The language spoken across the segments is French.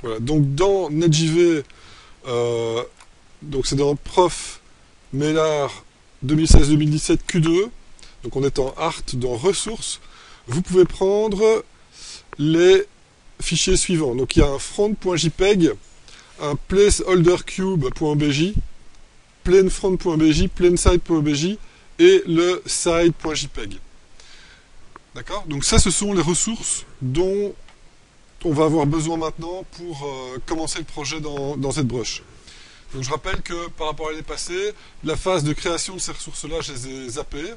Voilà, donc dans NetJV, donc c'est dans Prof Mélar 2016-2017 Q2, donc on est en Art dans Ressources, vous pouvez prendre les fichiers suivants. Donc il y a un front.jpeg, un placeholdercube.bj, planefront.bj, planeside.bj et le side.jpeg. D'accord? Donc ça, ce sont les ressources dont on va avoir besoin maintenant pour commencer le projet dans ZBrush. Donc je rappelle que par rapport à l'année passée, la phase de création de ces ressources-là, je les ai zappées,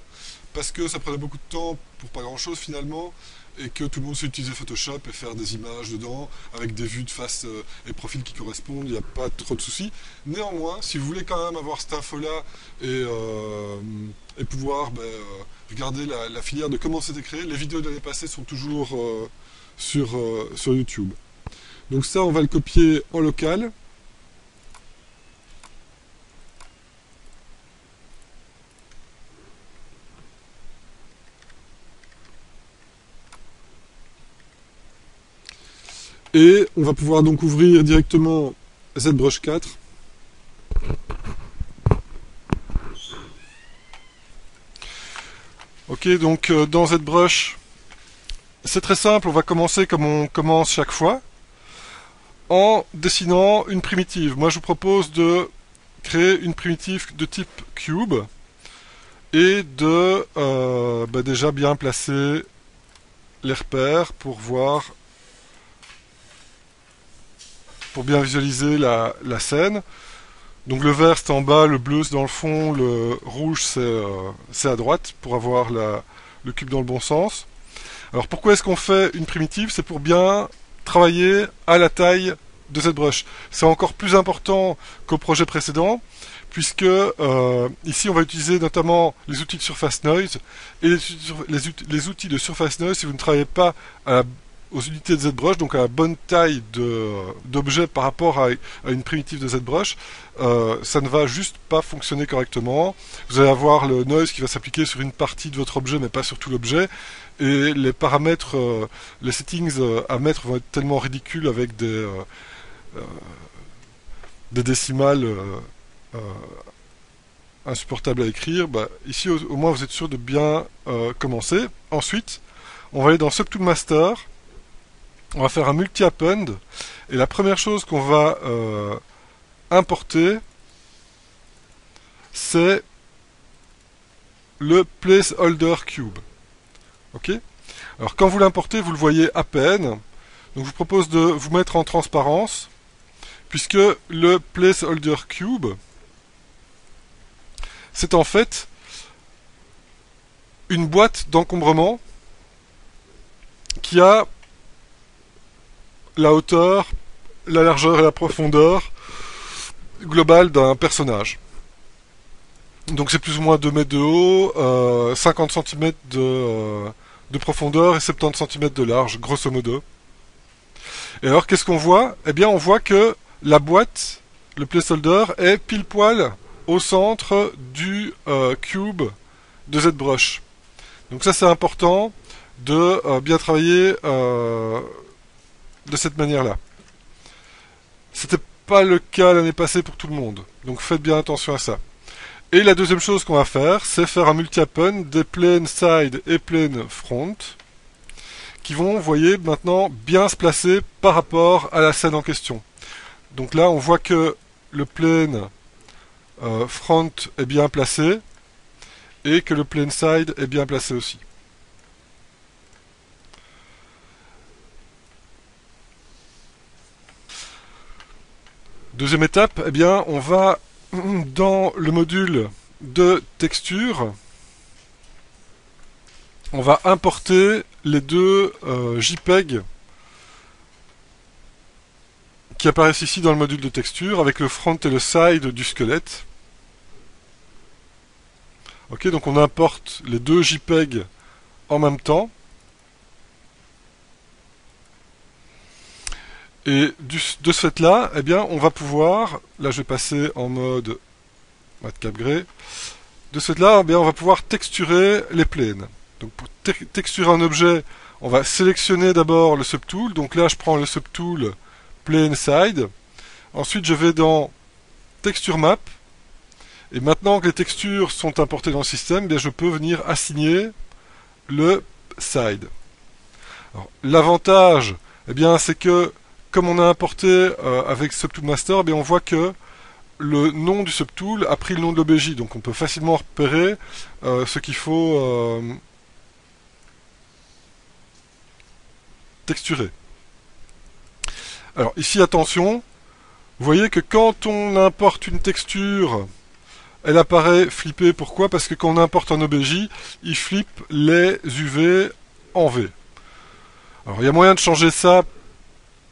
parce que ça prenait beaucoup de temps pour pas grand-chose finalement, et que tout le monde sait utiliser Photoshop et faire des images dedans, avec des vues de face et profils qui correspondent, il n'y a pas trop de soucis. Néanmoins, si vous voulez quand même avoir cette info-là et pouvoir regarder la filière de comment c'était créé, les vidéos de l'année passée sont toujours sur YouTube. Donc ça, on va le copier en local. Et on va pouvoir donc ouvrir directement ZBrush 4. Ok, donc dans ZBrush, c'est très simple, on va commencer comme on commence chaque fois, en dessinant une primitive. Moi je vous propose de créer une primitive de type cube, et de déjà bien placer les repères pour voir, pour bien visualiser la scène. Donc le vert c'est en bas, le bleu c'est dans le fond, le rouge c'est à droite pour avoir le cube dans le bon sens. Alors pourquoi est-ce qu'on fait une primitive? C'est pour bien travailler à la taille de ZBrush. C'est encore plus important qu'au projet précédent, puisque ici on va utiliser notamment les outils de Surface Noise, et les outils de Surface Noise, si vous ne travaillez pas aux unités de ZBrush, donc à la bonne taille d'objet par rapport à une primitive de ZBrush, ça ne va juste pas fonctionner correctement. Vous allez avoir le noise qui va s'appliquer sur une partie de votre objet, mais pas sur tout l'objet, et les paramètres, les settings à mettre vont être tellement ridicules avec des décimales insupportables à écrire. Ici, au moins, vous êtes sûr de bien commencer. Ensuite, on va aller dans Subtool Master. On va faire un multi-append, et la première chose qu'on va importer, c'est le placeholder cube. Ok? Alors quand vous l'importez, vous le voyez à peine. Donc je vous propose de vous mettre en transparence, puisque le placeholder cube, c'est en fait une boîte d'encombrement qui a la hauteur, la largeur et la profondeur globale d'un personnage. Donc c'est plus ou moins 2 mètres de haut, 50 cm de profondeur et 70 cm de large, grosso modo. Et alors qu'est-ce qu'on voit? Eh bien on voit que la boîte, le placeholder, est pile poil au centre du cube de ZBrush. Donc ça c'est important de bien travailler de cette manière-là. C'était pas le cas l'année passée pour tout le monde, donc faites bien attention à ça. Et la deuxième chose qu'on va faire, c'est faire un multi-append des plane side et plane front, qui vont, vous voyez, maintenant bien se placer par rapport à la scène en question. Donc là, on voit que le plane front est bien placé, et que le plane side est bien placé aussi. Deuxième étape, eh bien, on va dans le module de texture, on va importer les deux JPEG qui apparaissent ici dans le module de texture avec le front et le side du squelette. Ok, donc on importe les deux JPEG en même temps. Et de ce fait-là, eh bien, on va pouvoir, là je vais passer en mode Matcap Gray, de ce fait-là, eh bien, on va pouvoir texturer les planes. Donc pour texturer un objet, on va sélectionner d'abord le subtool. Donc là, je prends le subtool Plane Side. Ensuite, je vais dans Texture Map. Et maintenant que les textures sont importées dans le système, eh bien, je peux venir assigner le Side. L'avantage, eh bien, c'est que comme on a importé avec Subtool Master, eh bien, on voit que le nom du subtool a pris le nom de l'OBJ, donc on peut facilement repérer ce qu'il faut texturer. Alors ici, attention, vous voyez que quand on importe une texture, elle apparaît flippée. Pourquoi? Parce que quand on importe un OBJ, il flippe les UV en V. Alors il y a moyen de changer ça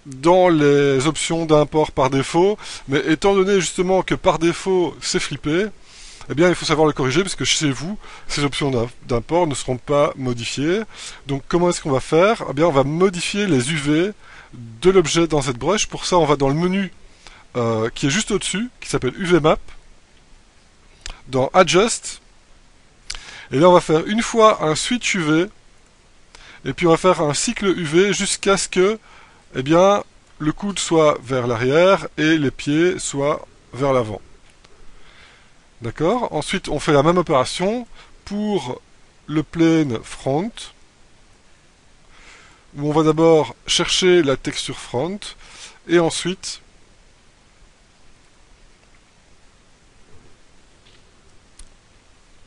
dans les options d'import par défaut, mais étant donné justement que par défaut c'est flippé, eh bien il faut savoir le corriger parce que chez vous, ces options d'import ne seront pas modifiées. Donc comment est-ce qu'on va faire? Eh bien on va modifier les UV de l'objet dans ZBrush. Pour ça on va dans le menu qui est juste au-dessus, qui s'appelle UV Map, dans Adjust, et là on va faire une fois un switch UV, et puis on va faire un cycle UV jusqu'à ce que eh bien, le coude soit vers l'arrière et les pieds soient vers l'avant. D'accord? Ensuite, on fait la même opération pour le plane front, où on va d'abord chercher la texture front, et ensuite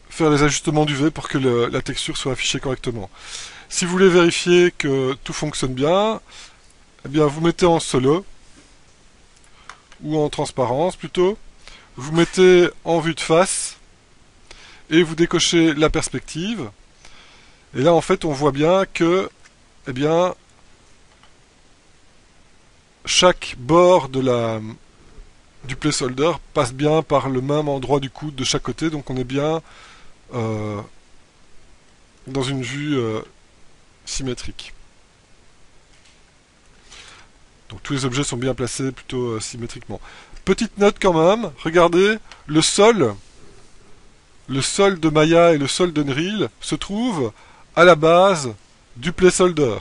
faire les ajustements d'UV pour que la texture soit affichée correctement. Si vous voulez vérifier que tout fonctionne bien, eh bien, vous mettez en solo, ou en transparence plutôt, vous mettez en vue de face, et vous décochez la perspective, et là en fait on voit bien que, eh bien, chaque bord du placeholder passe bien par le même endroit du coude de chaque côté, donc on est bien dans une vue symétrique. Donc tous les objets sont bien placés plutôt symétriquement. Petite note quand même, regardez, le sol de Maya et le sol d'Unreal se trouvent à la base du placeholder.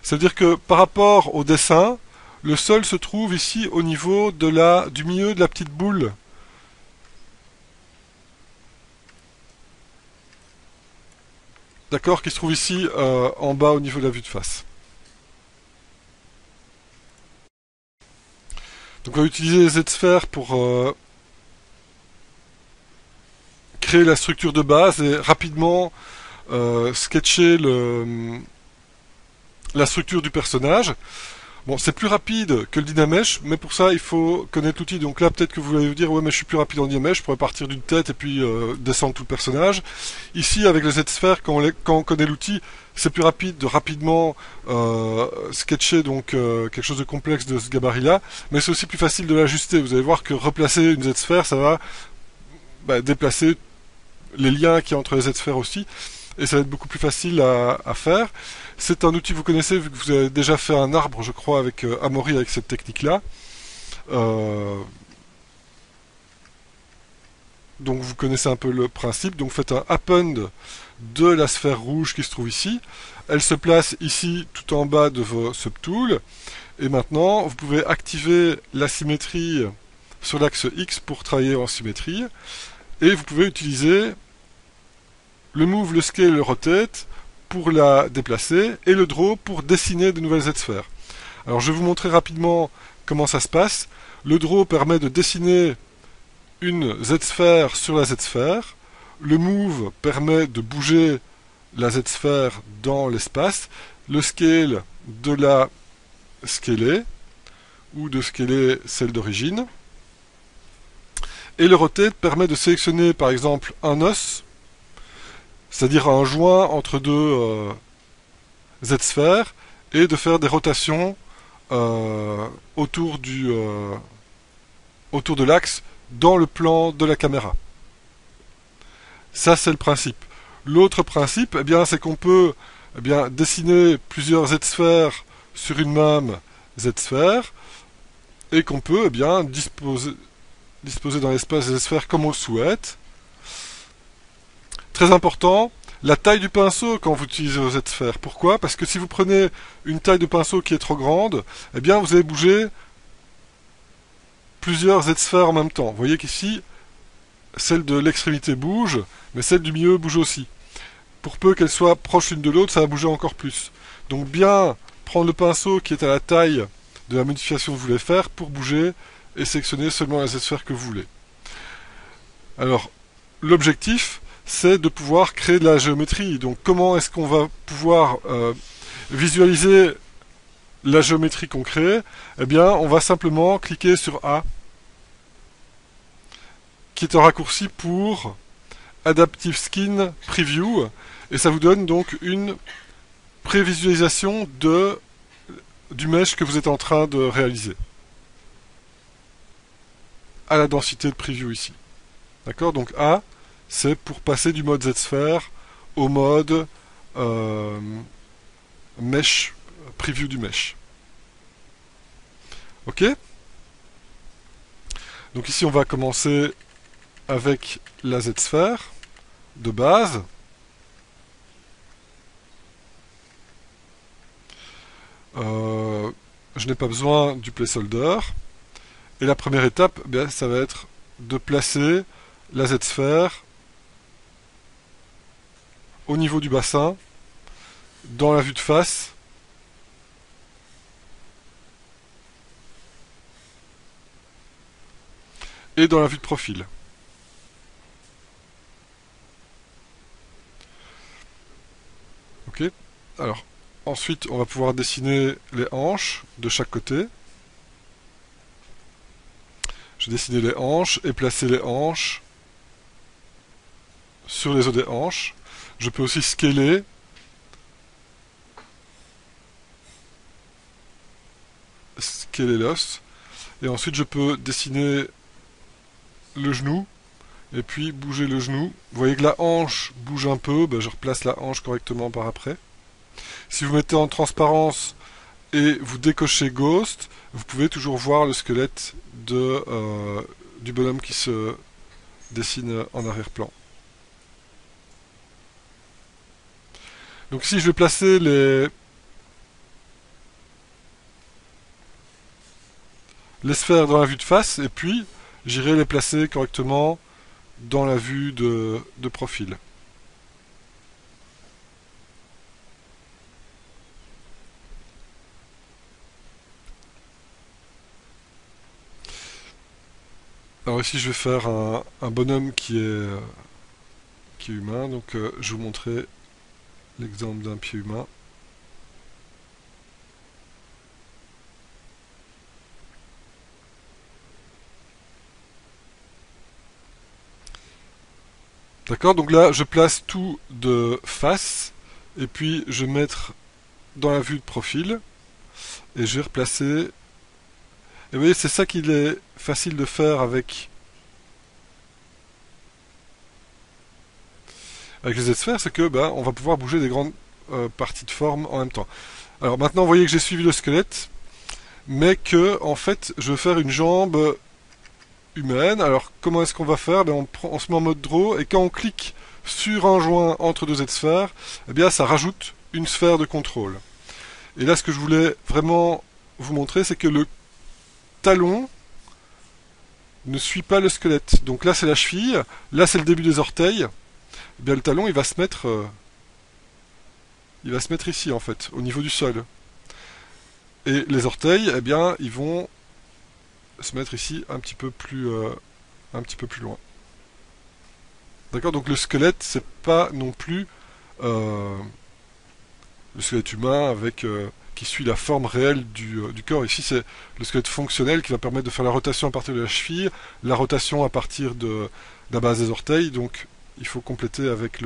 C'est-à-dire que par rapport au dessin, le sol se trouve ici au niveau du milieu de la petite boule. D'accord, qui se trouve ici en bas au niveau de la vue de face. Donc on va utiliser les Z-sphères pour créer la structure de base et rapidement sketcher la structure du personnage. Bon, c'est plus rapide que le Dynamesh, mais pour ça il faut connaître l'outil. Donc là peut-être que vous allez vous dire ouais mais je suis plus rapide en Dynamesh, je pourrais partir d'une tête et puis descendre tout le personnage. Ici avec les Z-sphères, quand on connaît l'outil, c'est plus rapide de rapidement sketcher donc quelque chose de complexe de ce gabarit-là, mais c'est aussi plus facile de l'ajuster. Vous allez voir que replacer une Z-sphère, ça va déplacer les liens qu'il y a entre les Z-sphères aussi, et ça va être beaucoup plus facile à faire. C'est un outil que vous connaissez vu que vous avez déjà fait un arbre, je crois, avec Amaury avec cette technique-là. Donc vous connaissez un peu le principe. Donc faites un append de la sphère rouge qui se trouve ici. Elle se place ici tout en bas de vos subtools. Et maintenant, vous pouvez activer la symétrie sur l'axe X pour travailler en symétrie. Et vous pouvez utiliser le move, le scale, le rotate pour la déplacer et le draw pour dessiner de nouvelles Z-sphères. Alors je vais vous montrer rapidement comment ça se passe. Le draw permet de dessiner une Z-sphère sur la Z-sphère. Le move permet de bouger la Z-sphère dans l'espace. Le scale de la scaler ou de scaler celle d'origine. Et le rotate permet de sélectionner par exemple un os, c'est-à-dire un joint entre deux Z-sphères, et de faire des rotations autour de l'axe dans le plan de la caméra. Ça c'est le principe. L'autre principe, c'est qu'on peut dessiner plusieurs Z-sphères sur une même Z-sphère, et qu'on peut disposer dans l'espace des sphères comme on le souhaite. Très important, la taille du pinceau quand vous utilisez vos Z-sphères. Pourquoi? Parce que si vous prenez une taille de pinceau qui est trop grande, vous allez bouger plusieurs Z-sphères en même temps. Vous voyez qu'ici, celle de l'extrémité bouge, mais celle du milieu bouge aussi. Pour peu qu'elles soient proches l'une de l'autre, ça va bouger encore plus. Donc bien prendre le pinceau qui est à la taille de la modification que vous voulez faire pour bouger et sélectionner seulement la Z-sphère que vous voulez. Alors, l'objectif, c'est de pouvoir créer de la géométrie. Donc comment est-ce qu'on va pouvoir visualiser la géométrie qu'on crée? Eh bien, on va simplement cliquer sur A, qui est un raccourci pour Adaptive Skin Preview, et ça vous donne donc une prévisualisation du mesh que vous êtes en train de réaliser à la densité de preview ici. D'accord? Donc A, c'est pour passer du mode Z-sphère au mode mesh, preview du mesh. Ok? Donc ici on va commencer avec la Z-sphère de base. Je n'ai pas besoin du placeholder. Et la première étape, eh bien, ça va être de placer la Z-sphère au niveau du bassin, dans la vue de face, et dans la vue de profil. Ok. Alors, ensuite, on va pouvoir dessiner les hanches de chaque côté. Je vais dessiner les hanches et placer les hanches sur les os des hanches. Je peux aussi scaler l'os. Et ensuite, je peux dessiner le genou et puis bouger le genou. Vous voyez que la hanche bouge un peu, ben je replace la hanche correctement par après. Si vous mettez en transparence et vous décochez Ghost, vous pouvez toujours voir le squelette du bonhomme qui se dessine en arrière-plan. Donc ici je vais placer les sphères dans la vue de face et puis j'irai les placer correctement dans la vue de profil. Alors ici je vais faire un bonhomme qui est humain, donc je vais vous montrer l'exemple d'un pied humain. D'accord, donc là je place tout de face et puis je vais mettre dans la vue de profil et je vais replacer. Et vous voyez, c'est ça qu'il est facile de faire avec les Z-sphères, c'est que on va pouvoir bouger des grandes parties de forme en même temps. Alors maintenant, vous voyez que j'ai suivi le squelette, mais que en fait, je veux faire une jambe humaine. Alors comment est-ce qu'on va faire? On se met en mode draw et quand on clique sur un joint entre deux Z-sphères, eh bien ça rajoute une sphère de contrôle. Et là, ce que je voulais vraiment vous montrer, c'est que le talon ne suit pas le squelette. Donc là, c'est la cheville, là, c'est le début des orteils. Eh bien, le talon, il va se mettre ici, en fait, au niveau du sol. Et les orteils, eh bien, ils vont se mettre ici un petit peu plus loin. D'accord? Donc le squelette, c'est pas non plus le squelette humain qui suit la forme réelle du corps. Ici, c'est le squelette fonctionnel qui va permettre de faire la rotation à partir de la cheville, la rotation à partir de la base des orteils. Donc, il faut compléter avec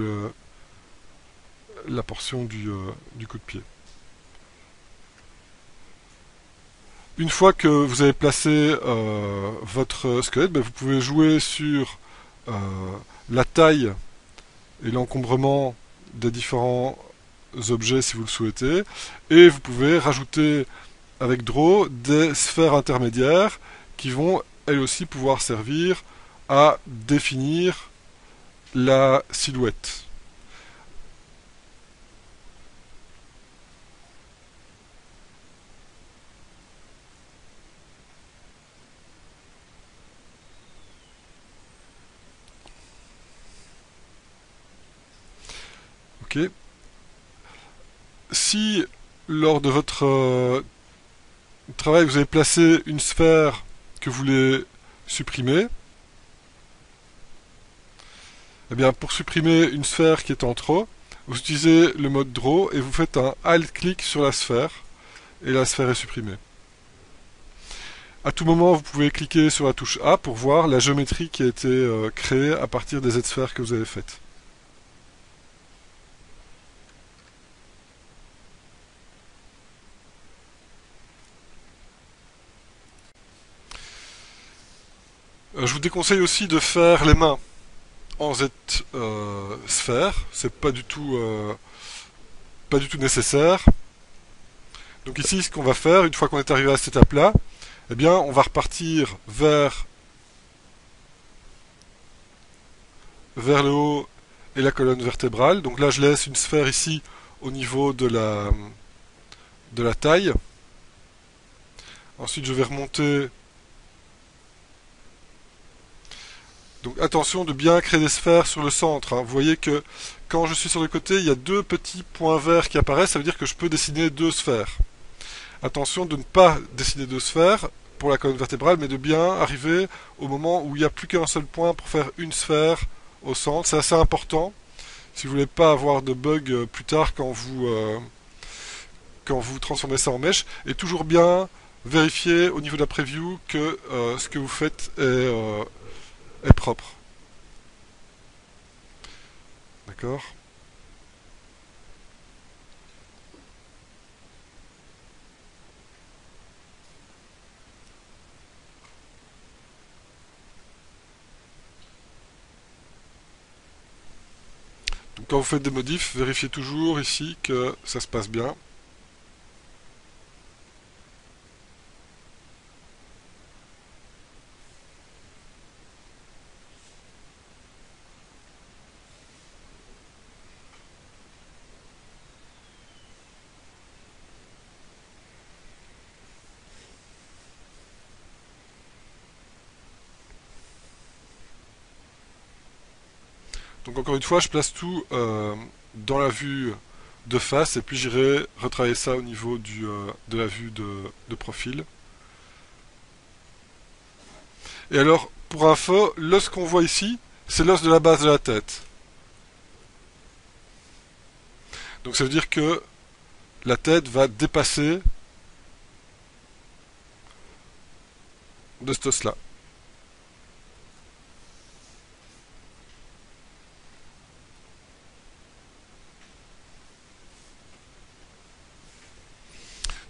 la portion du coup de pied. Une fois que vous avez placé votre squelette, vous pouvez jouer sur la taille et l'encombrement des différents objets si vous le souhaitez, et vous pouvez rajouter avec Draw des sphères intermédiaires qui vont elles aussi pouvoir servir à définir la silhouette. Ok. Si lors de votre travail vous avez placé une sphère que vous voulez supprimer, eh bien pour supprimer une sphère qui est en trop, vous utilisez le mode Draw et vous faites un Alt-clic sur la sphère et la sphère est supprimée. À tout moment, vous pouvez cliquer sur la touche A pour voir la géométrie qui a été créée à partir des Z-sphères que vous avez faites. Je vous déconseille aussi de faire les mains en Z-sphère, c'est pas du tout nécessaire. Donc ici, ce qu'on va faire, une fois qu'on est arrivé à cette étape-là, eh bien, on va repartir vers le haut et la colonne vertébrale. Donc là, je laisse une sphère ici au niveau de la taille. Ensuite, je vais remonter. Donc attention de bien créer des sphères sur le centre, hein. Vous voyez que quand je suis sur le côté, il y a deux petits points verts qui apparaissent, ça veut dire que je peux dessiner deux sphères. Attention de ne pas dessiner deux sphères pour la colonne vertébrale, mais de bien arriver au moment où il n'y a plus qu'un seul point pour faire une sphère au centre. C'est assez important si vous voulez pas avoir de bug plus tard quand vous transformez ça en mèche. Et toujours bien vérifier au niveau de la preview que ce que vous faites est propre. D'accord ? Donc quand vous faites des modifs, vérifiez toujours ici que ça se passe bien. Donc encore une fois, je place tout dans la vue de face et puis j'irai retravailler ça au niveau de la vue de profil. Et alors, pour info, l'os qu'on voit ici, c'est l'os de la base de la tête. Donc ça veut dire que la tête va dépasser de cet os-là.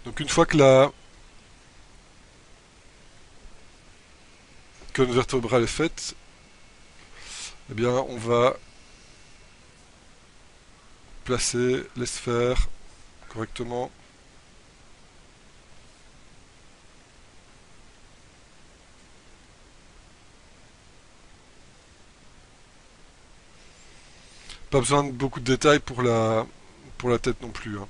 Donc une fois que la colonne vertébrale est faite, eh bien on va placer les sphères correctement. Pas besoin de beaucoup de détails pour la tête non plus, hein.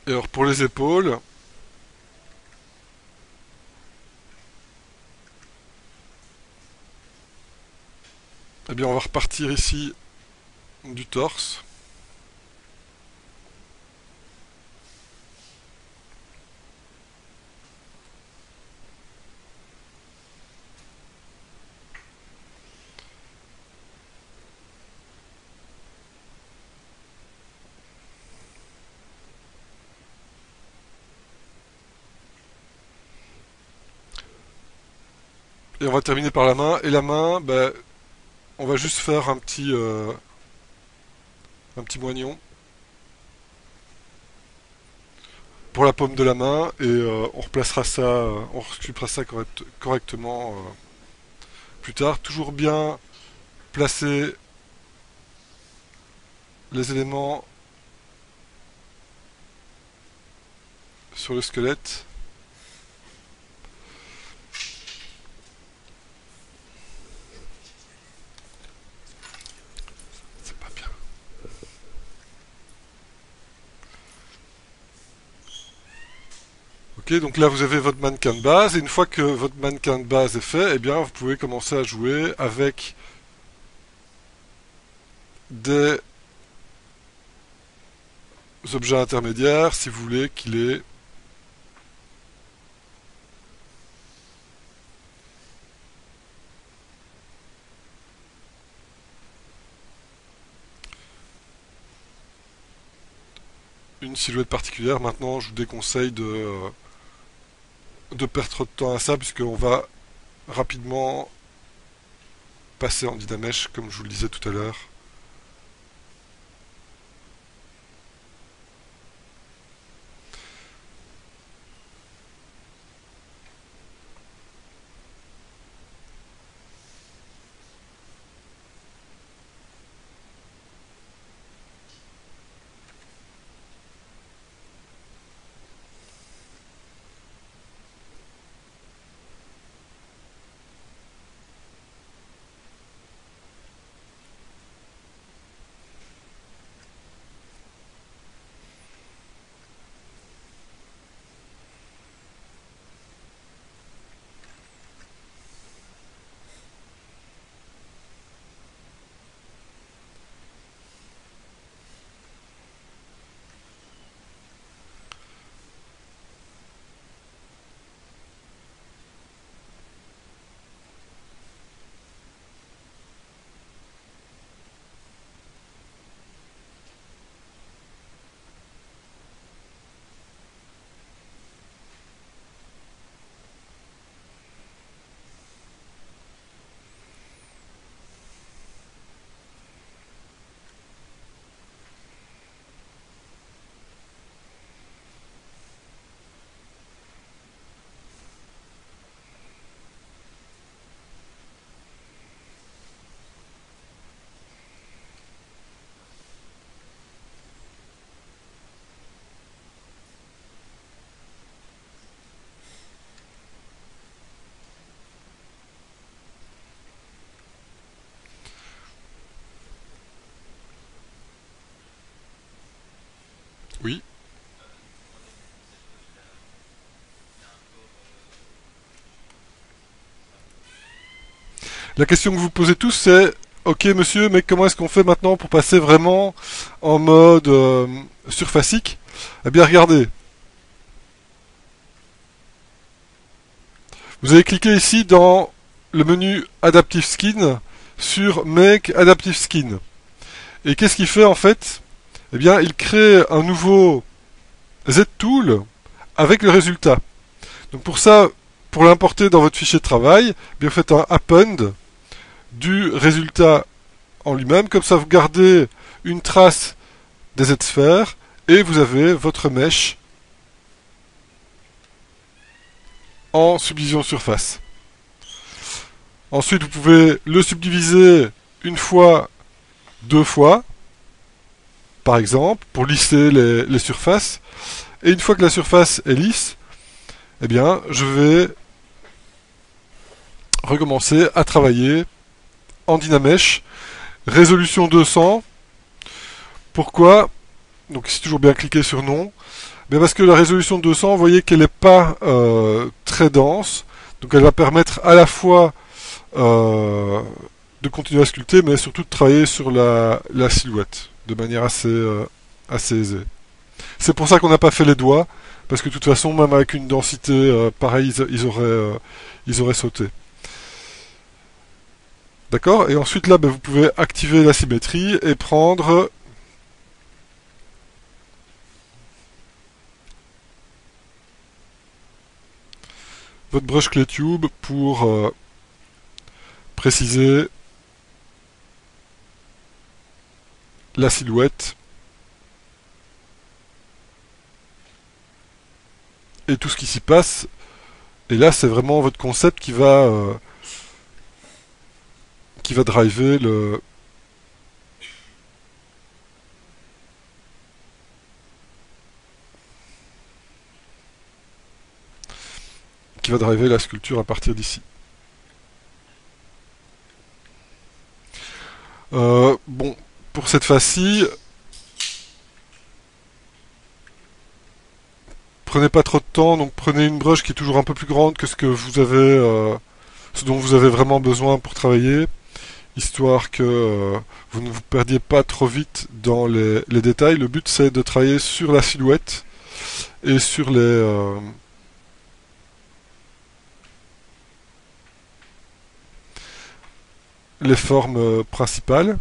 Et alors pour les épaules, eh bien on va repartir ici du torse. Et on va terminer par la main. Et la main, ben, on va juste faire un petit moignon pour la paume de la main et on replacera ça, on resculptera ça correctement plus tard. Toujours bien placer les éléments sur le squelette. C'est pas bien. Ok, donc là vous avez votre mannequin de base, et une fois que votre mannequin de base est fait, eh bien vous pouvez commencer à jouer avec des objets intermédiaires si vous voulez qu'il ait une silhouette particulière. Maintenant, je vous déconseille de perdre trop de temps à ça, puisqu'on va rapidement passer en Dynamesh, comme je vous le disais tout à l'heure. Oui. La question que vous posez tous, c'est ok monsieur, mais comment est-ce qu'on fait maintenant pour passer vraiment en mode surfacique? Eh bien regardez, vous allez cliquer ici dans le menu Adaptive Skin sur Make Adaptive Skin. Et qu'est-ce qu'il fait en fait? Eh bien il crée un nouveau Z-Tool avec le résultat. Donc pour ça, pour l'importer dans votre fichier de travail, eh bien vous faites un append du résultat en lui-même, comme ça vous gardez une trace des Z-sphères et vous avez votre mesh en subdivision surface. Ensuite, vous pouvez le subdiviser une fois, deux fois, par exemple, pour lisser les surfaces. Et une fois que la surface est lisse, eh bien, je vais recommencer à travailler en Dynamesh. Résolution 200. Pourquoi? Donc ici, toujours bien cliquer sur non. Mais parce que la résolution 200, vous voyez qu'elle n'est pas très dense. Donc elle va permettre à la fois de continuer à sculpter, mais surtout de travailler sur la silhouette de manière assez aisée. C'est pour ça qu'on n'a pas fait les doigts, parce que de toute façon, même avec une densité pareille, ils auraient sauté. D'accord? Et ensuite là, ben, vous pouvez activer la symétrie et prendre votre brush clé tube pour préciser la silhouette et tout ce qui s'y passe. Et là, c'est vraiment votre concept qui va driver qui va driver la sculpture à partir d'ici. Bon, pour cette fois-ci, prenez pas trop de temps, donc prenez une brush qui est toujours un peu plus grande que ce que vous avez, ce dont vous avez vraiment besoin pour travailler, histoire que vous ne vous perdiez pas trop vite dans les détails. Le but c'est de travailler sur la silhouette et sur les formes principales.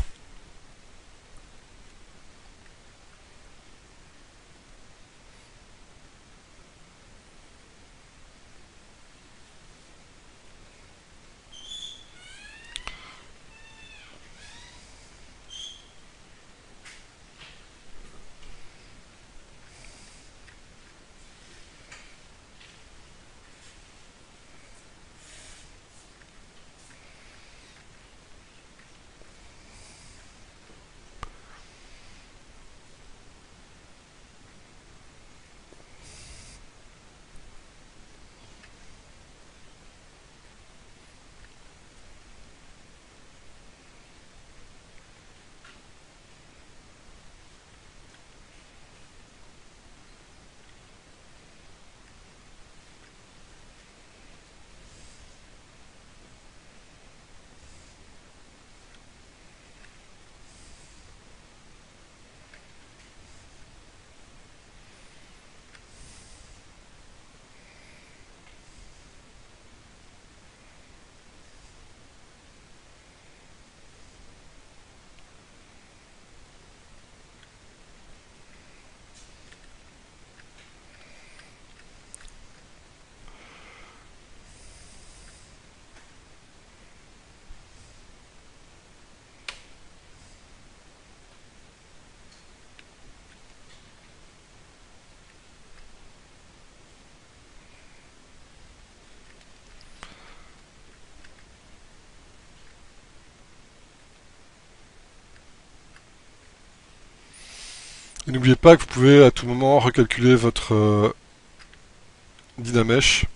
Et n'oubliez pas que vous pouvez à tout moment recalculer votre Dynamesh.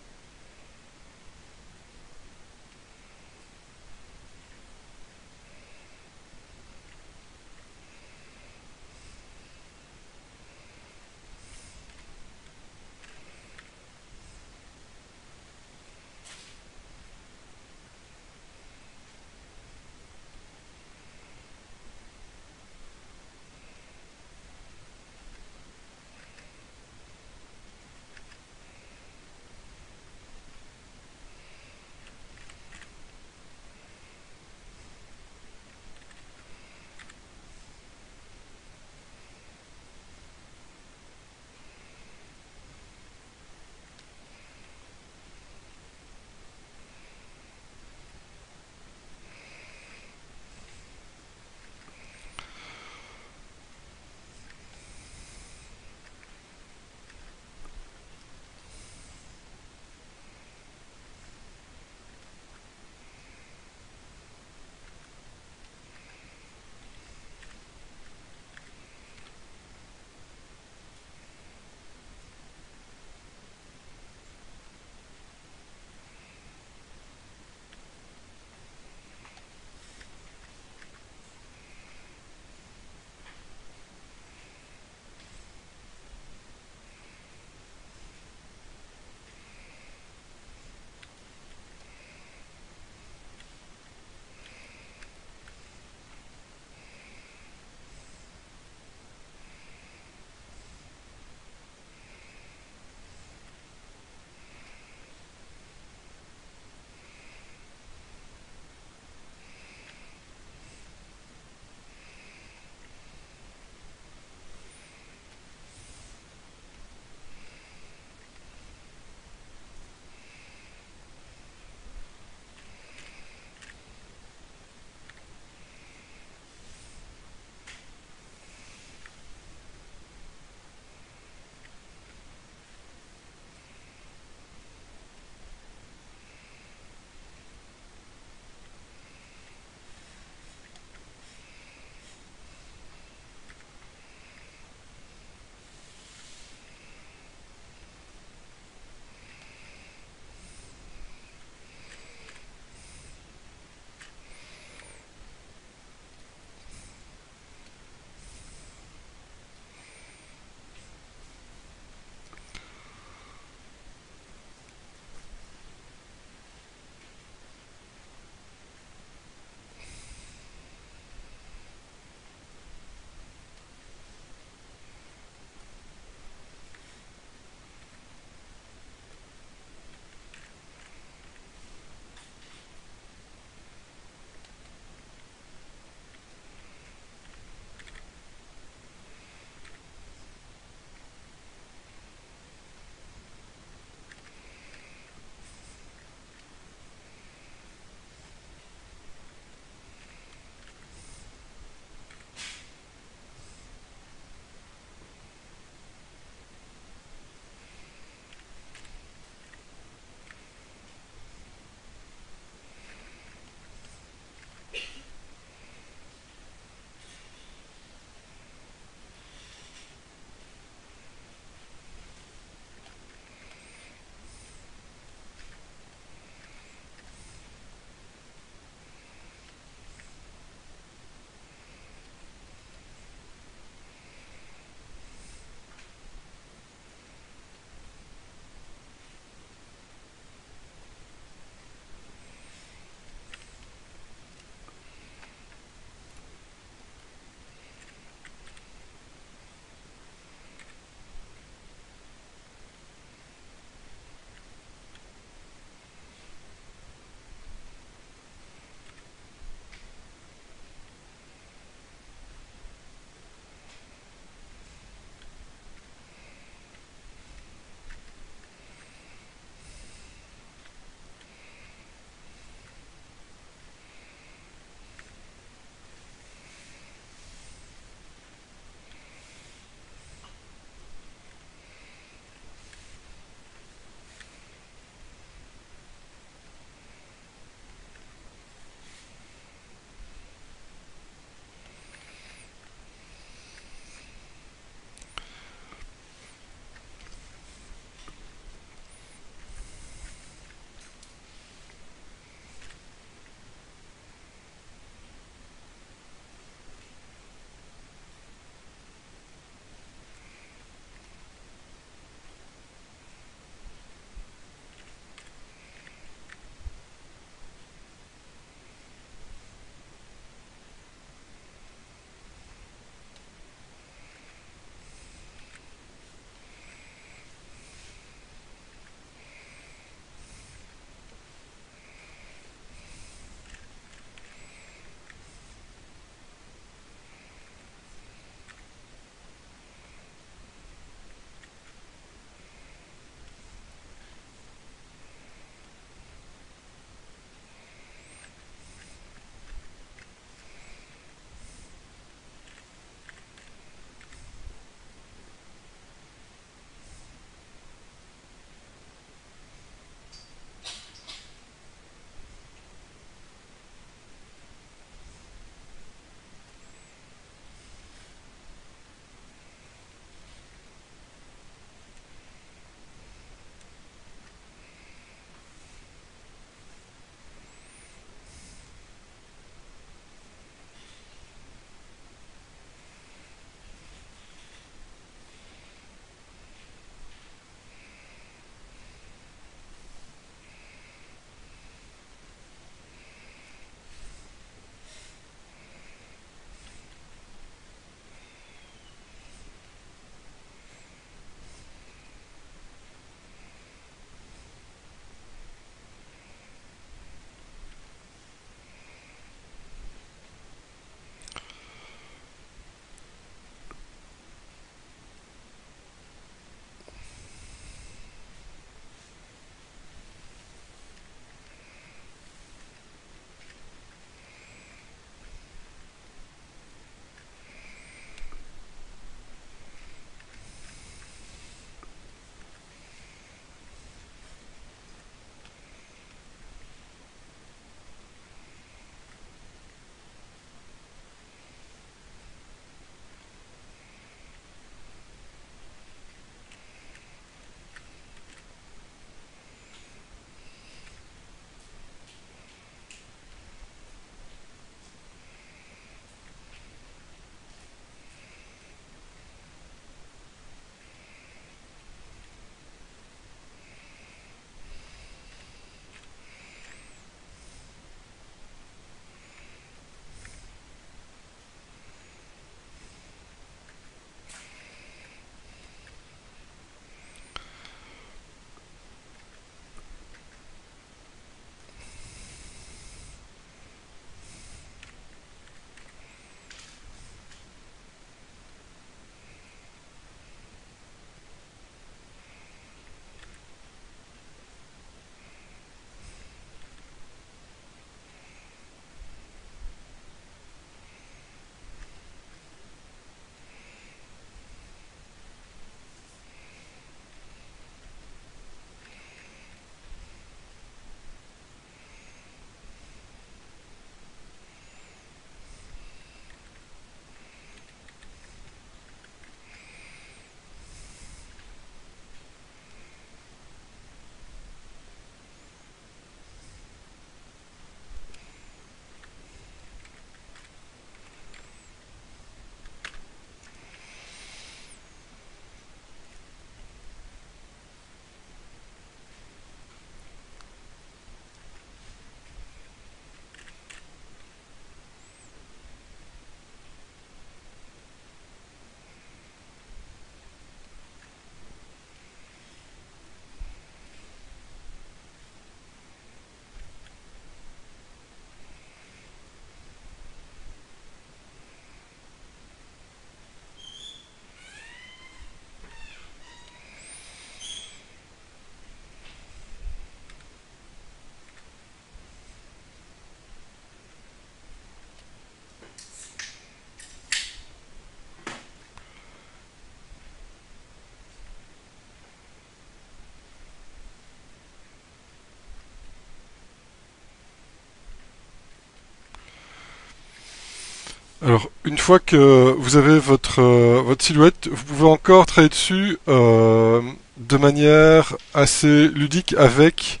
Alors, une fois que vous avez votre silhouette, vous pouvez encore travailler dessus de manière assez ludique avec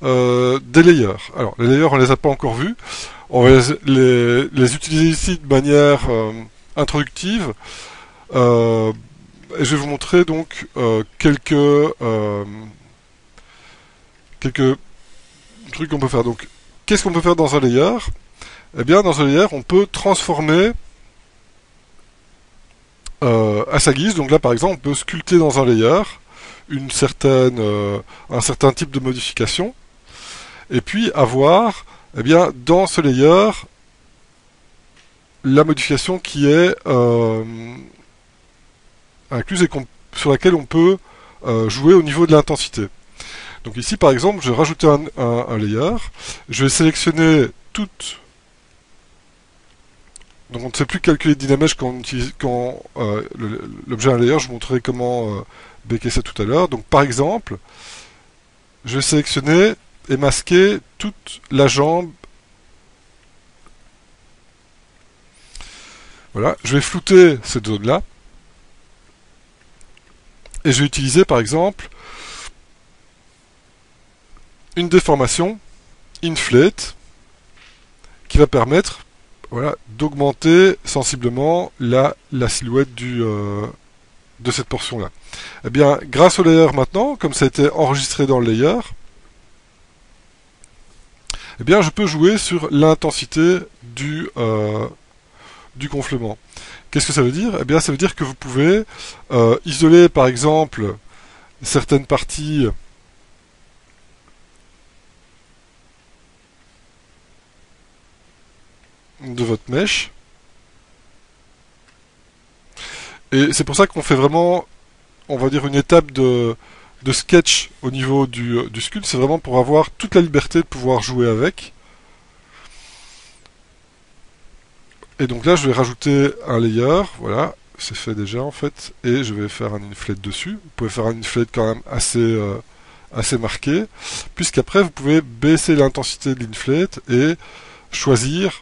des layers. Alors, les layers, on les a pas encore vus. On va les utiliser ici de manière introductive. Euh, et je vais vous montrer donc quelques trucs qu'on peut faire. Donc, qu'est-ce qu'on peut faire dans un layer? Eh bien, dans un layer, on peut transformer à sa guise. Donc là, par exemple, on peut sculpter dans un layer un certain type de modification, et puis avoir, eh bien, dans ce layer, la modification qui est incluse et sur laquelle on peut jouer au niveau de l'intensité. Donc ici, par exemple, je vais rajouter un layer. Je vais sélectionner toute. Donc on ne sait plus calculer le dynamètre quand l'objet est un layer. Je vous montrerai comment béquer ça tout à l'heure. Donc par exemple, je vais sélectionner et masquer toute la jambe. Voilà, je vais flouter cette zone-là. Et je vais utiliser par exemple une déformation, inflate, qui va permettre, voilà, d'augmenter sensiblement la silhouette de cette portion-là. Eh bien, grâce au layer maintenant, comme ça a été enregistré dans le layer, eh bien, je peux jouer sur l'intensité du gonflement. Qu'est-ce que ça veut dire? Eh bien, ça veut dire que vous pouvez isoler, par exemple, certaines parties de votre mèche. Et c'est pour ça qu'on fait vraiment, on va dire, une étape de sketch au niveau du sculpt. C'est vraiment pour avoir toute la liberté de pouvoir jouer avec. Et donc là, je vais rajouter un layer. Voilà, c'est fait déjà en fait. Et je vais faire un inflate dessus. Vous pouvez faire un inflate quand même assez marqué. Puisqu'après, vous pouvez baisser l'intensité de l'inflate et choisir.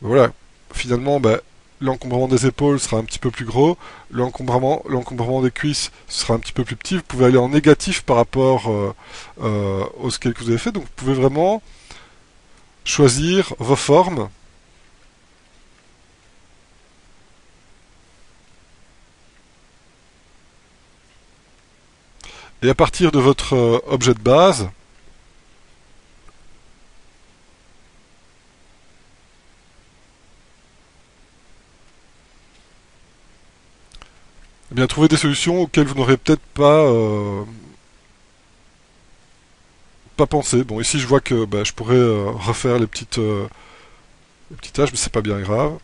Voilà, finalement, bah, l'encombrement des épaules sera un petit peu plus gros, l'encombrement des cuisses sera un petit peu plus petit. Vous pouvez aller en négatif par rapport au scale que vous avez fait. Donc vous pouvez vraiment choisir vos formes. Et à partir de votre objet de base, eh bien, trouver des solutions auxquelles vous n'aurez peut-être pas pensé. Bon, ici je vois que bah, je pourrais refaire les petites tâches, mais c'est pas bien grave.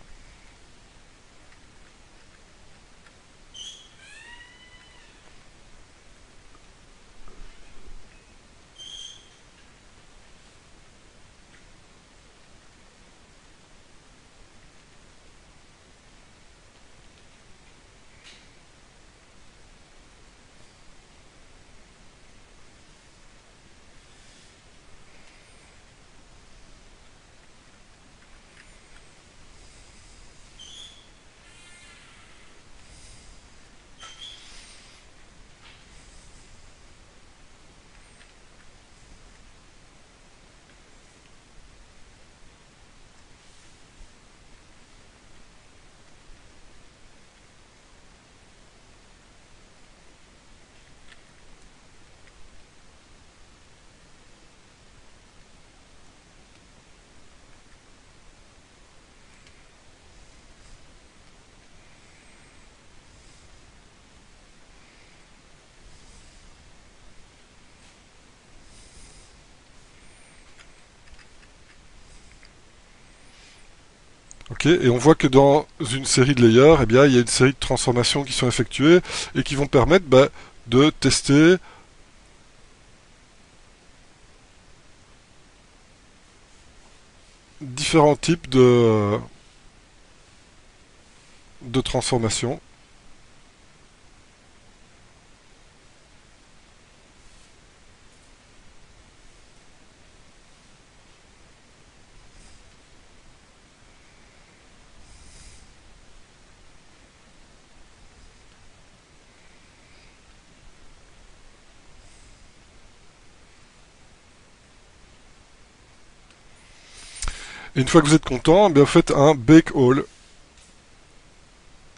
Ok, et on voit que dans une série de layers, eh bien, il y a une série de transformations qui sont effectuées et qui vont permettre bah, de tester différents types de transformations. Et une fois que vous êtes content, vous faites un Bake All.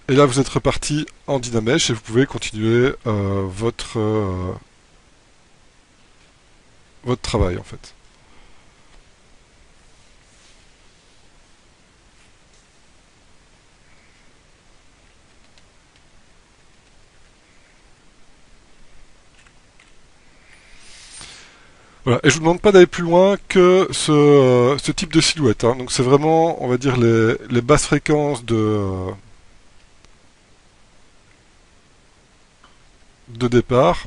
Et là, vous êtes reparti en Dynamesh et vous pouvez continuer votre travail en fait. Voilà. Et je vous demande pas d'aller plus loin que ce type de silhouette, hein. Donc c'est vraiment, on va dire, les basses fréquences de départ.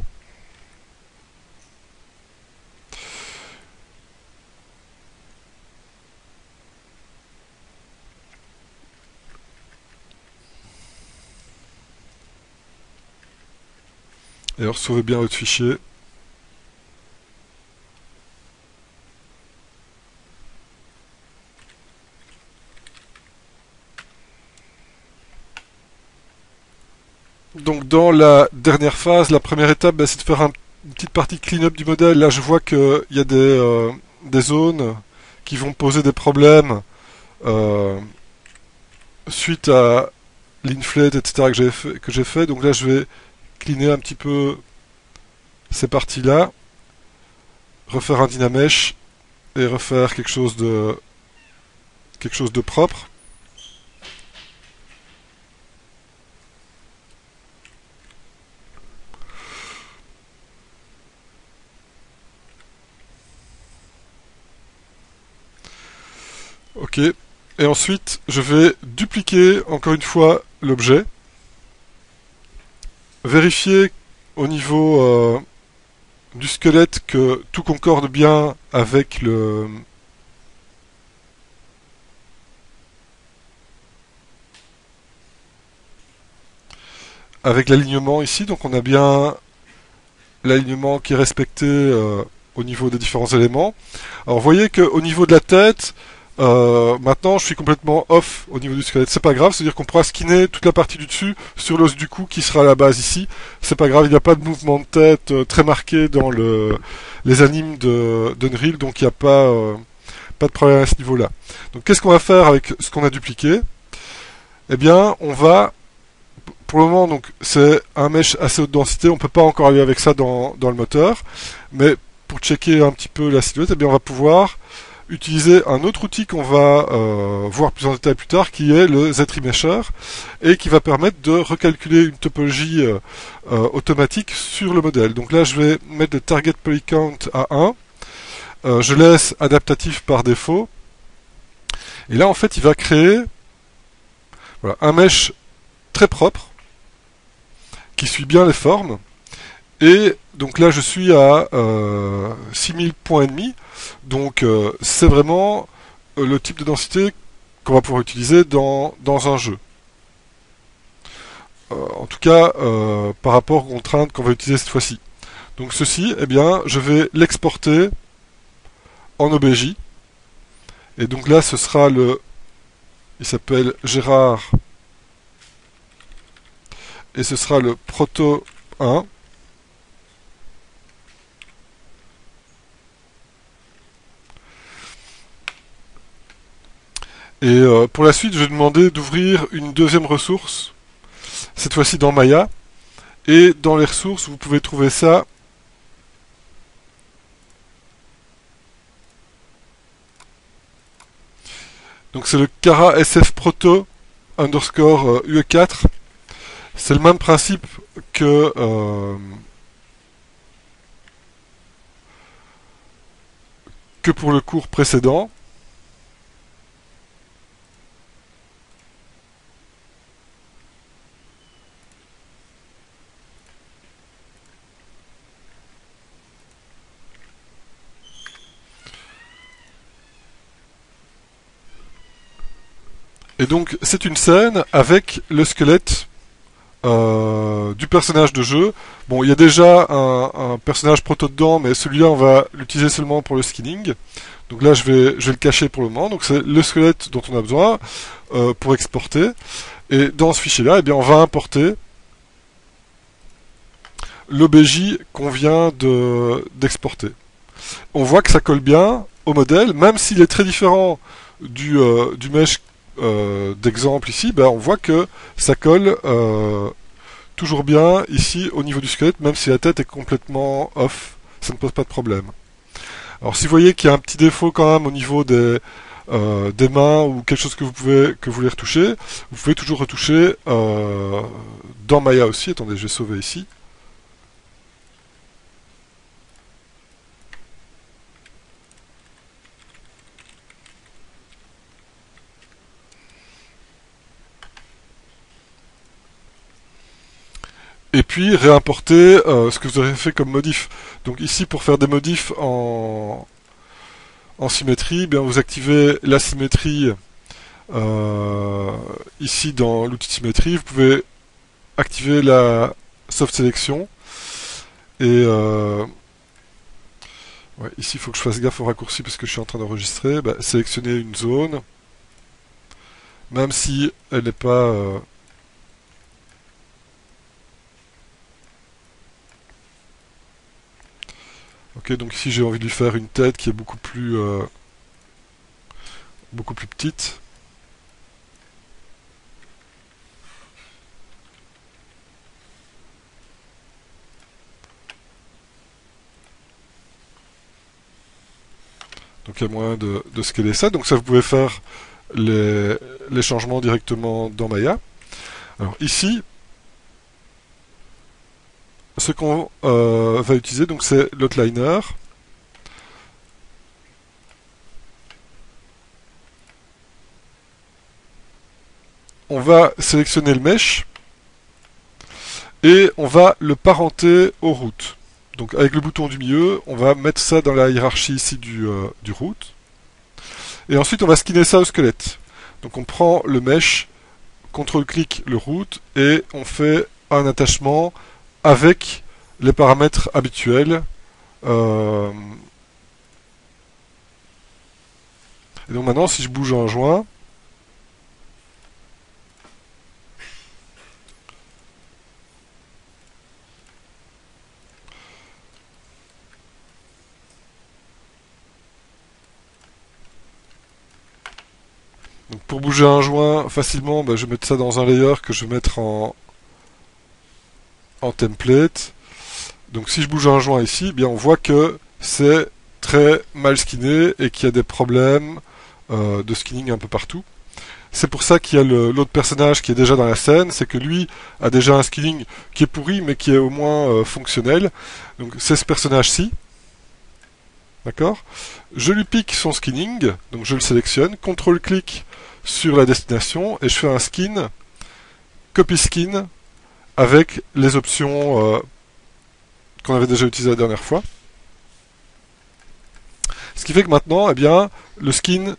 Et alors, sauvez bien votre fichier. Donc dans la dernière phase, la première étape, c'est de faire une petite partie clean-up du modèle. Là, je vois qu'il y a des zones qui vont poser des problèmes suite à l'inflate, etc. que j'ai fait. Donc là, je vais cleaner un petit peu ces parties-là, refaire un Dynamesh et refaire quelque chose de propre. Ok. Et ensuite, je vais dupliquer encore une fois l'objet. Vérifier au niveau du squelette que tout concorde bien avec l'alignement ici. Donc on a bien l'alignement qui est respecté au niveau des différents éléments. Alors vous voyez qu'au niveau de la tête, maintenant je suis complètement off au niveau du squelette. C'est pas grave, c'est-à-dire qu'on pourra skinner toute la partie du dessus sur l'os du cou qui sera à la base ici. C'est pas grave, il n'y a pas de mouvement de tête très marqué dans les animes d'Unreal, donc il n'y a pas de problème à ce niveau-là. Donc qu'est-ce qu'on va faire avec ce qu'on a dupliqué? Eh bien, on va, pour le moment, donc c'est un mesh assez haute densité, on peut pas encore aller avec ça dans le moteur, mais pour checker un petit peu la silhouette, eh bien on va pouvoir utiliser un autre outil qu'on va voir plus en détail plus tard, qui est le Z-Remesher, et qui va permettre de recalculer une topologie automatique sur le modèle. Donc là, je vais mettre le target poly count à 1. Je laisse adaptatif par défaut. Et là, en fait, il va créer un mesh très propre, qui suit bien les formes. Et donc là, je suis à 6000 points et demi. Donc c'est vraiment le type de densité qu'on va pouvoir utiliser dans un jeu. En tout cas, par rapport aux contraintes qu'on va utiliser cette fois-ci. Donc ceci, eh bien, je vais l'exporter en OBJ. Et donc là, ce sera il s'appelle Gérard. Et ce sera le Proto 1. Et pour la suite, je vais demander d'ouvrir une deuxième ressource, cette fois-ci dans Maya. Et dans les ressources, vous pouvez trouver ça. Donc c'est le Cara SF Proto underscore UE4. C'est le même principe que pour le cours précédent. Et donc c'est une scène avec le squelette du personnage de jeu. Bon, il y a déjà un personnage proto dedans, mais celui-là on va l'utiliser seulement pour le skinning. Donc là je vais le cacher pour le moment. Donc c'est le squelette dont on a besoin pour exporter. Et dans ce fichier-là, eh bien on va importer l'OBJ qu'on vient d'exporter. On voit que ça colle bien au modèle, même s'il est très différent du mesh d'exemple ici, ben, on voit que ça colle toujours bien ici au niveau du squelette, même si la tête est complètement off, ça ne pose pas de problème. Alors si vous voyez qu'il y a un petit défaut quand même au niveau des mains ou quelque chose que vous voulez retoucher, vous pouvez toujours retoucher dans Maya aussi. Attendez, je vais sauver ici. Et puis réimporter ce que vous avez fait comme modif. Donc ici, pour faire des modifs en symétrie, bien vous activez la symétrie ici dans l'outil de symétrie. Vous pouvez activer la soft sélection et ouais, ici il faut que je fasse gaffe au raccourci parce que je suis en train d'enregistrer. Bah, sélectionner une zone, même si elle n'est pas ok, donc ici j'ai envie de lui faire une tête qui est beaucoup plus petite. Donc il y a moyen de scaler ça. Donc ça, vous pouvez faire les changements directement dans Maya. Alors ici, ce qu'on va utiliser, donc c'est l'outliner. On va sélectionner le mesh et on va le parenter au root. Donc avec le bouton du milieu, on va mettre ça dans la hiérarchie ici du root. Et ensuite, on va skinner ça au squelette. Donc on prend le mesh, CTRL-clic le root, et on fait un attachement avec les paramètres habituels. Et donc maintenant, si je bouge un joint, donc pour bouger un joint facilement, bah, je vais mettre ça dans un layer que je vais mettre en template. Donc si je bouge un joint ici, eh bien on voit que c'est très mal skinné et qu'il y a des problèmes de skinning un peu partout. C'est pour ça qu'il y a l'autre personnage qui est déjà dans la scène, c'est que lui a déjà un skinning qui est pourri mais qui est au moins fonctionnel. Donc c'est ce personnage-ci. D'accord? Je lui pique son skinning, donc je le sélectionne, CTRL-clic sur la destination et je fais un skin, copy skin, avec les options qu'on avait déjà utilisées la dernière fois. Ce qui fait que maintenant, eh bien, le skin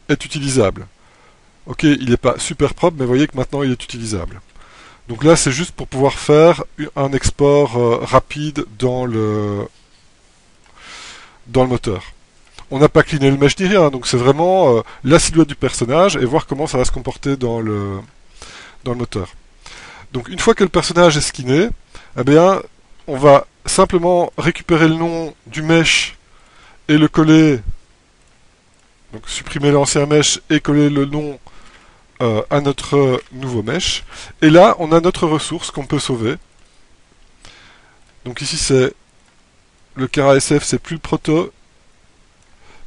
est utilisable. Ok, il n'est pas super propre, mais vous voyez que maintenant il est utilisable. Donc là, c'est juste pour pouvoir faire un export rapide dans le moteur. On n'a pas cleané le mesh ni rien, donc c'est vraiment la silhouette du personnage et voir comment ça va se comporter dans le moteur. Donc une fois que le personnage est skinné, eh bien, on va simplement récupérer le nom du mesh et le coller, donc supprimer l'ancien mesh et coller le nom à notre nouveau mesh. Et là, on a notre ressource qu'on peut sauver. Donc ici, c'est le Kara SF, c'est plus le proto,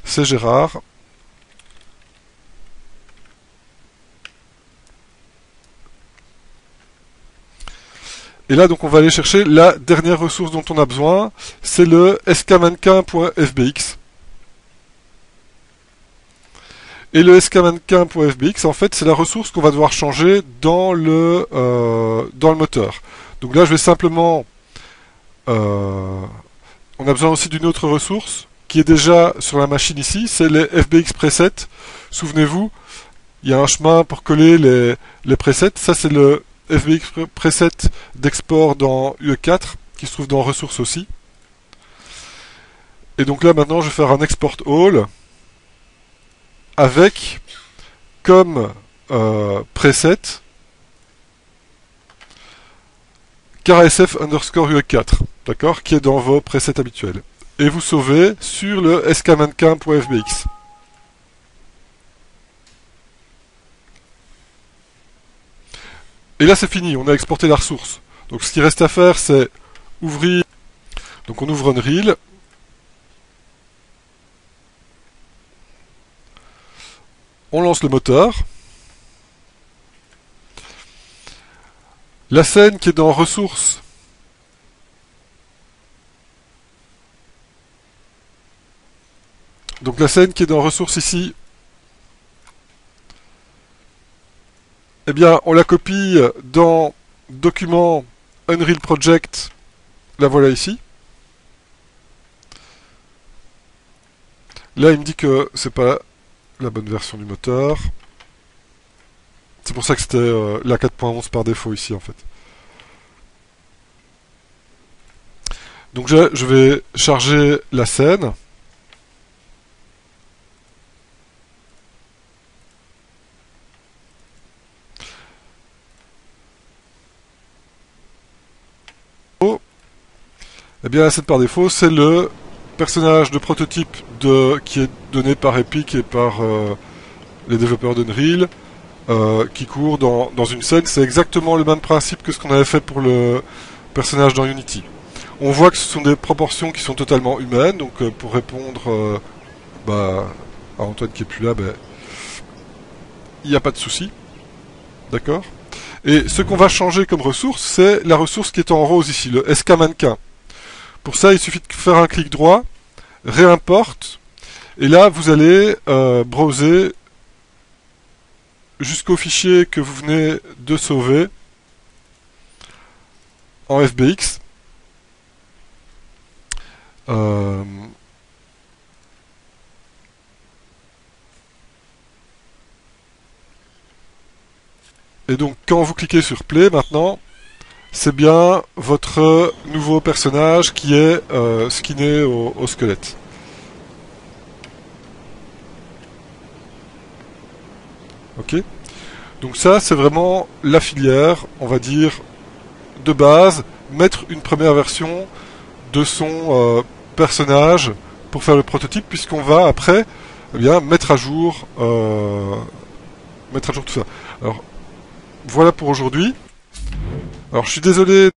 c'est Gérard. Et là, donc, on va aller chercher la dernière ressource dont on a besoin, c'est le skmannequin.fbx. Et le skmannequin.fbx, en fait, c'est la ressource qu'on va devoir changer dans le moteur. Donc là, je vais simplement... on a besoin aussi d'une autre ressource qui est déjà sur la machine ici, c'est les FBX presets. Souvenez-vous, il y a un chemin pour coller les presets. Ça, c'est le FBX preset d'export dans UE4, qui se trouve dans ressources aussi. Et donc là, maintenant, je vais faire un export all avec comme preset KaraSF underscore UE4, d'accord, qui est dans vos presets habituels. et vous sauvez sur le skmannequin.fbx. Et là c'est fini, on a exporté la ressource. Donc ce qui reste à faire c'est ouvrir. Donc on ouvre Unreal. On lance le moteur. La scène qui est dans ressources. Donc la scène qui est dans ressources ici, eh bien on la copie dans document Unreal Project, la voilà ici. Là il me dit que c'est pas la bonne version du moteur. C'est pour ça que c'était la 4.11 par défaut ici en fait. Donc je vais charger la scène. Eh bien la scène par défaut c'est le personnage de prototype qui est donné par Epic et par les développeurs d'Unreal qui court dans une scène. C'est exactement le même principe que ce qu'on avait fait pour le personnage dans Unity. On voit que ce sont des proportions qui sont totalement humaines, donc pour répondre à Antoine qui est plus là, il n'y a pas de souci. D'accord. Et ce qu'on va changer comme ressource, c'est la ressource qui est en rose ici, le skmannequin. Pour ça, il suffit de faire un clic droit, réimporte, et là, vous allez browser jusqu'au fichier que vous venez de sauver en FBX. Et donc, quand vous cliquez sur Play, maintenant, c'est bien votre nouveau personnage qui est skinné au squelette. Ok. Donc ça, c'est vraiment la filière, on va dire, de base, mettre une première version de son personnage pour faire le prototype, puisqu'on va après mettre à jour tout ça. Alors, voilà pour aujourd'hui. Alors, je suis désolé